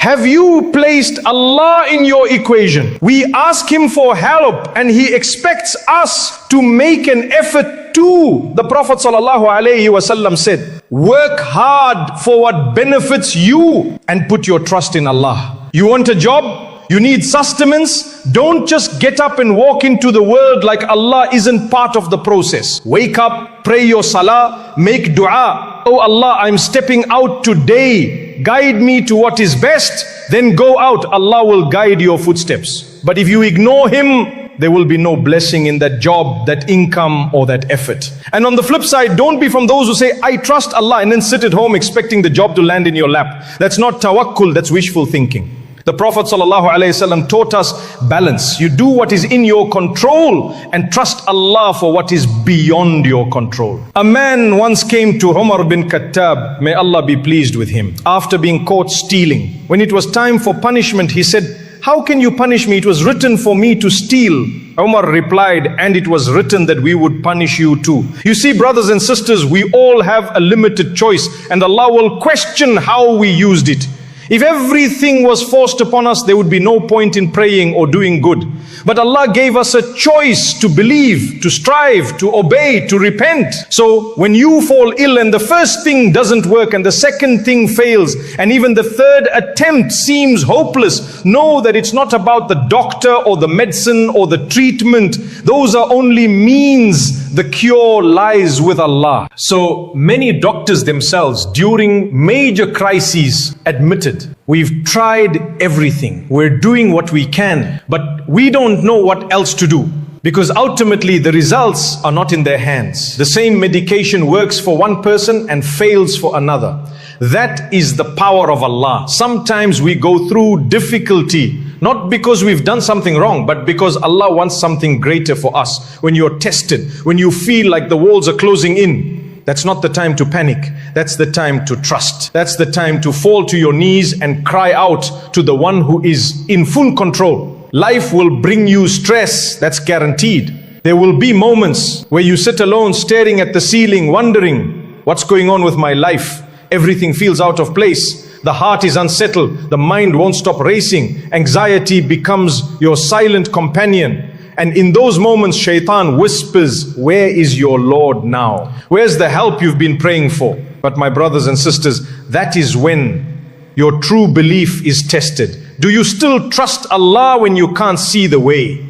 Have you placed Allah in your equation? We ask Him for help and He expects us to make an effort too. The Prophet ﷺ said, work hard for what benefits you and put your trust in Allah. You want a job? You need sustenance? Don't just get up and walk into the world like Allah isn't part of the process. Wake up, pray your salah, make dua. Oh Allah, I'm stepping out today. Guide me to what is best. Then go out. Allah will guide your footsteps. But if you ignore Him, there will be no blessing in that job, that income, or that effort. And on the flip side, don't be from those who say, I trust Allah, and then sit at home expecting the job to land in your lap. That's not tawakkul, that's wishful thinking. The Prophet ﷺ taught us balance. You do what is in your control and trust Allah for what is beyond your control. A man once came to Umar bin Khattab, may Allah be pleased with him, after being caught stealing. When it was time for punishment, he said, how can you punish me? It was written for me to steal. Umar replied, and it was written that we would punish you too. You see, brothers and sisters, we all have a limited choice, and Allah will question how we used it. If everything was forced upon us, there would be no point in praying or doing good. But Allah gave us a choice to believe, to strive, to obey, to repent. So when you fall ill and the first thing doesn't work and the second thing fails and even the third attempt seems hopeless, know that it's not about the doctor or the medicine or the treatment. Those are only means. The cure lies with Allah. So many doctors themselves during major crises admitted, we've tried everything. We're doing what we can, but we don't know what else to do. Because ultimately the results are not in their hands. The same medication works for one person and fails for another. That is the power of Allah. Sometimes we go through difficulty, not because we've done something wrong, but because Allah wants something greater for us. When you're tested, when you feel like the walls are closing in, that's not the time to panic. That's the time to trust. That's the time to fall to your knees and cry out to the one who is in full control. Life will bring you stress, that's guaranteed. There will be moments where you sit alone staring at the ceiling, wondering, what's going on with my life? Everything feels out of place. The heart is unsettled. The mind won't stop racing. Anxiety becomes your silent companion. And in those moments, shaitan whispers, where is your Lord now? Where's the help you've been praying for? But my brothers and sisters, that is when your true belief is tested. Do you still trust Allah when you can't see the way?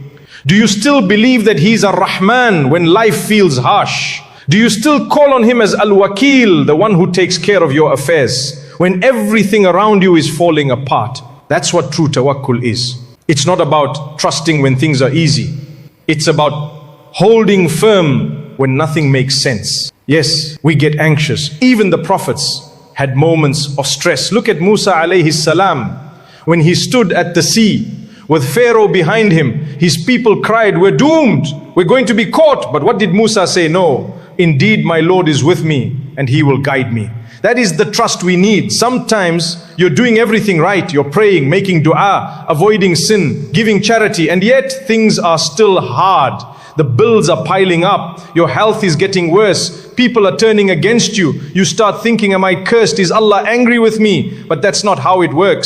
Do you still believe that He's a Rahman when life feels harsh? Do you still call on Him as Al-Wakil, the one who takes care of your affairs, when everything around you is falling apart? That's what true tawakkul is. It's not about trusting when things are easy. It's about holding firm when nothing makes sense. Yes, we get anxious. Even the prophets had moments of stress. Look at Musa alayhi salam. When he stood at the sea with Pharaoh behind him, his people cried, we're doomed. We're going to be caught. But what did Musa say? No, indeed my Lord is with me and He will guide me. That is the trust we need. Sometimes you're doing everything right. You're praying, making dua, avoiding sin, giving charity, and yet things are still hard. The bills are piling up. Your health is getting worse. People are turning against you. You start thinking, am I cursed? Is Allah angry with me? But that's not how it works.